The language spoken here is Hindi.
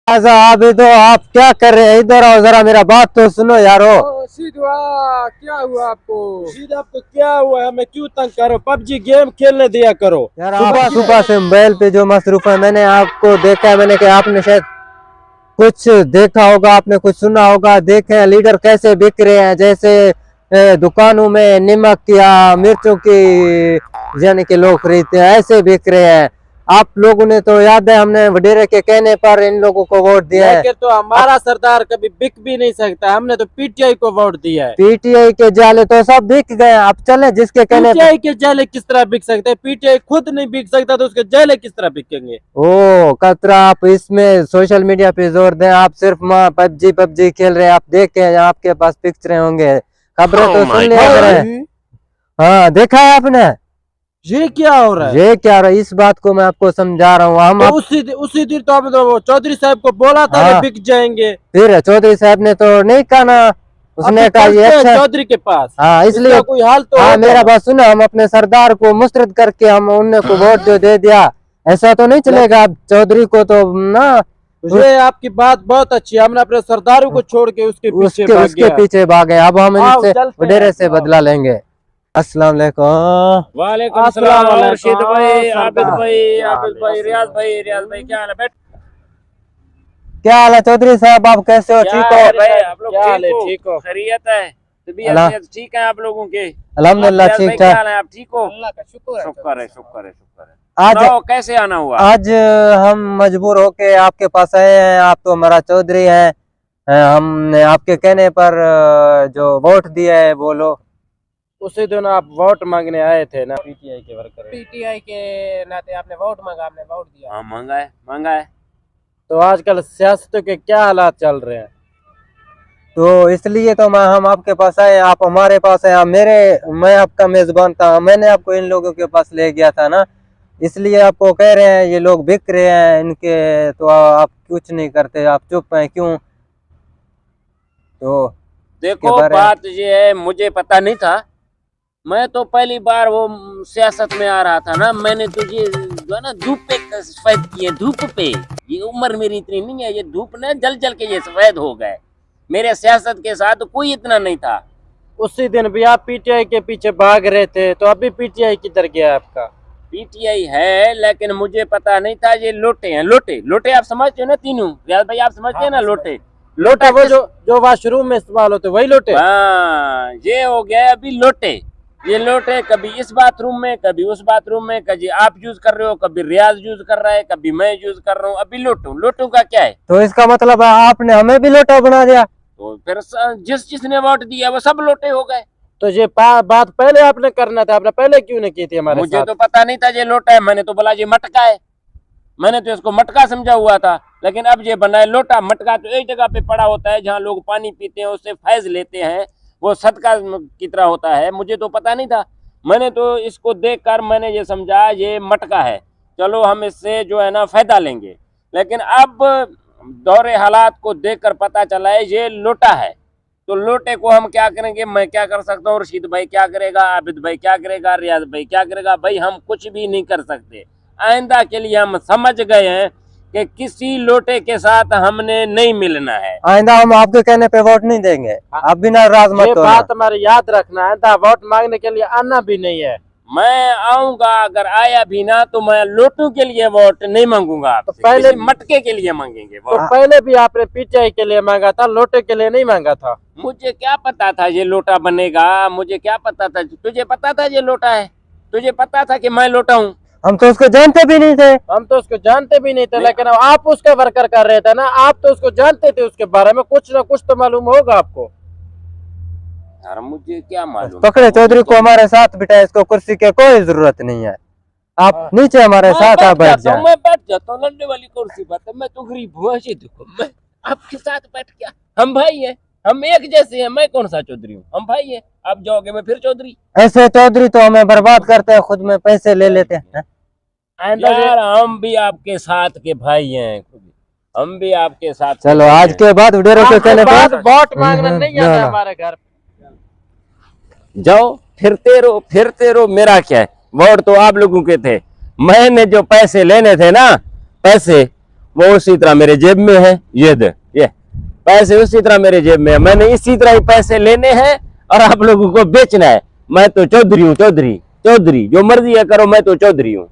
अभी तो आप क्या कर रहे हैं? इधर आओ जरा, मेरा बात तो सुनो यारो। रशीद क्या हुआ आपको? रशीद आपको क्या हुआ? हमें क्यों तंग करो? पबजी गेम खेलने दिया करो यार आप सुबह से मोबाइल पे जो मसरूफ है, मैंने आपको देखा है, मैंने कहा आपने शायद कुछ देखा होगा, आपने कुछ सुना होगा। देखे लीडर कैसे बिक रहे हैं, जैसे दुकानों में नमक या मिर्चों की यानी कि लोग खरीदते हैं, ऐसे बिक रहे हैं। आप लोगों ने तो याद है, हमने वडेरे के कहने पर इन लोगों को वोट दिया है। तो हमारा सरदार कभी बिक भी नहीं सकता, हमने तो पीटीआई को वोट दिया है। पीटीआई के जाले तो सब बिक गए, अब चले जिसके कहने पर। पीटीआई के जाले किस तरह बिक सकते हैं? पीटीआई खुद नहीं बिक सकता तो उसके जाले किस तरह बिकेंगे? ओ कतरा, आप इसमें सोशल मीडिया पे जोर दें। आप सिर्फ पबजी पबजी खेल रहे हैं, आप देखे आपके पास पिक्चरें होंगे, खबरें तो सुन लिया करें। हाँ देखा है आपने? ये क्या हो रहा है? ये क्या रहा है? इस बात को मैं आपको समझा रहा हूँ। हम तो उसी दिन तो आपने तो चौधरी साहब को बोला था कि बिक जाएंगे। फिर चौधरी साहब ने तो नहीं कहा ना, उसने कहा ये अच्छा चौधरी के पास। हाँ, इसलिए कोई हाल तो हाँ, मेरा बात सुनो, हम अपने सरदार को मुस्तरद करके हम उन्हें को वोट जो दे दिया, ऐसा तो नहीं चलेगा। अब चौधरी को तो ना, ये आपकी बात बहुत अच्छी है, हमने अपने सरदारों को छोड़ के उसके पीछे भागे। अब हम इनसे वडेरे से बदला लेंगे। अस्सलाम वालेकुम। वालेकुम अस्सलाम रशीद भाई, आबिद भाई, रियाज भाई क्या हाल है? बैठ। क्या हाल है चौधरी साहब, आप कैसे हो? ठीक हो भाई? आप लोग ठीक हो? खैरियत है? तबीयत ठीक है आप लोगों के? अल्हम्दुलिल्लाह ठीक ठाक। आप ठीक हो? अल्लाह का शुक्र है। आज कैसे आना हुआ? आज हम मजबूर होके आपके पास आए हैं। आप तो हमारा चौधरी हैं, हमने आपके कहने पर जो वोट दिया है बोलो। उसी दिन आप वोट मांगने आए थे ना, पीटीआई के वर्कर? पीटीआई के नाते आपने वोट मांगा, आपने वोट दिया। हाँ मांगा है। तो आजकल सियासत के क्या हालात चल रहे हैं? तो इसलिए तो हम आपके पास आए, आप हमारे पास आए। मैं आपका मेजबान था, मैंने आपको इन लोगों के पास ले गया था ना, इसलिए आपको कह रहे हैं ये लोग बिक रहे हैं इनके, तो आप कुछ नहीं करते, आप चुप हैं क्यों? तो देखो बात ये है, मुझे पता नहीं था, मैं तो पहली बार वो सियासत में आ रहा था ना। मैंने तुझे जो है ना धूप पे सफेद किए, धूप पे। ये उम्र मेरी इतनी नहीं है, ये धूप ने जल जल के ये सफेद हो गए। मेरे सियासत के साथ कोई इतना नहीं था। उसी दिन भी आप पीटीआई के पीछे भाग रहे थे, तो अभी पीटीआई किधर गया आपका? पीटीआई है, लेकिन मुझे पता नहीं था ये लोटे हैं। लोटे आप समझते हो ना तीनों? रियाज भाई आप समझते हैं ना? लोटा वो जो वाशरूम में इस्तेमाल होते वही लोटे? हाँ, ये हो गया अभी लोटे। ये लोटे कभी इस बाथरूम में, कभी उस बाथरूम में, कभी आप यूज कर रहे हो, कभी रियाज यूज कर रहा है, कभी मैं यूज कर रहा हूँ। अभी लोटू का क्या है? तो इसका मतलब है आपने हमें भी लोटा बना दिया? तो फिर जिसने वोट दिया वो सब लोटे हो गए। तो ये बात पहले आपने करना था, आपने पहले क्यों नहीं की थी हमारे मुझे साथ? तो पता नहीं था ये लोटा है, मैंने तो बोला ये मटका है, मैंने तो इसको मटका समझा हुआ था। लेकिन अब ये बना है लोटा। मटका तो एक जगह पे पड़ा होता है जहाँ लोग पानी पीते हैं, उससे फैज लेते हैं, वो सदका की तरह होता है। मुझे तो पता नहीं था, मैंने तो इसको देखकर मैंने ये समझा ये मटका है, चलो हम इससे जो है ना फायदा लेंगे। लेकिन अब दौरे हालात को देखकर पता चला है ये लोटा है। तो लोटे को हम क्या करेंगे? मैं क्या कर सकता हूँ, रशीद भाई क्या करेगा, आबिद भाई क्या करेगा, रियाज भाई क्या करेगा? भाई हम कुछ भी नहीं कर सकते। आइंदा के लिए हम समझ गए हैं कि किसी लोटे के साथ हमने नहीं मिलना है। आइंदा हम आपके कहने पे वोट नहीं देंगे, आप भी नाराज मत होना। बात हमारी याद रखना है, वोट मांगने के लिए आना भी नहीं है। मैं आऊंगा, अगर आया भी ना तो मैं लोटू के लिए वोट नहीं मांगूंगा, तो पहले मटके के लिए मांगेंगे वोट। तो पहले भी आपने पीटीआई के लिए मांगा था, लोटे के लिए नहीं मांगा था। मुझे क्या पता था ये लोटा बनेगा? मुझे क्या पता था? तुझे पता था ये लोटा है? तुझे पता था कि मैं लोटा हूँ? हम तो उसको जानते भी नहीं थे। लेकिन आप उसके वर्कर कर रहे थे ना, आप तो उसको जानते थे, उसके बारे में कुछ ना कुछ तो मालूम होगा आपको। यार मुझे क्या मालूम। पकड़े चौधरी को हमारे साथ बिठाए, इसको कुर्सी की कोई जरूरत नहीं है, आप नीचे हमारे साथ आप बैठ जाए। मैं बैठ जाता हूँ, लड़ने वाली कुर्सी पर। मैं तो गरीब हूँ, देखो मैं आपके साथ बैठ गया। हम भाई हैं, हम एक जैसे हैं। मैं कौन सा चौधरी हूँ? हम भाई हैं। आप जाओगे मैं फिर चौधरी। ऐसे चौधरी तो हमें बर्बाद करते हैं, खुद में पैसे ले लेते हैं। यार हम भी आपके साथ के भाई हैं, हम भी आपके साथ। चलो आज के बाद वडेरे के कहने पर वोट मांगना नहीं आता हमारे घर। जाओ फिरते रहो, मेरा क्या है? वोट तो आप लोगों के थे। मैंने जो पैसे लेने थे ना, पैसे वो उसी तरह मेरे जेब में है, ये दे, ये पैसे उसी तरह मेरे जेब में है, मैंने इसी तरह ही पैसे लेने हैं और आप लोगों को बेचना है। मैं तो चौधरी हूँ, चौधरी, चौधरी, जो मर्जी है करो, मैं तो चौधरी हूँ।